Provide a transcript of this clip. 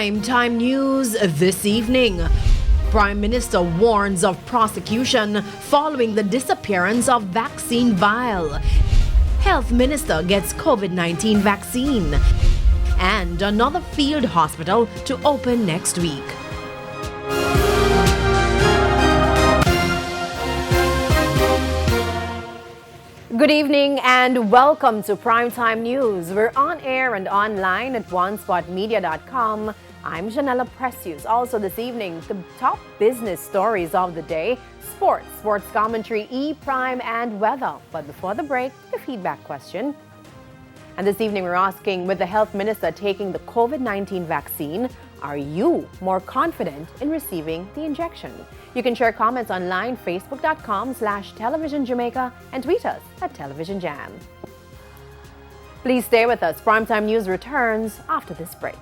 Prime Time News this evening. Prime Minister warns of prosecution following the disappearance of vaccine vial. Health Minister gets COVID-19 vaccine. And another field hospital to open next week. Good evening and welcome to Primetime News. We're on air and online at onespotmedia.com. I'm Janella Precious. Also this evening, the top business stories of the day, sports commentary, E-Prime and weather. But before the break, the feedback question. And this evening we're asking, with the health minister taking the COVID-19 vaccine, are you more confident in receiving the injection? You can share comments online, facebook.com/Television Jamaica, and tweet us at Television Jam. Please stay with us. Primetime News returns after this break.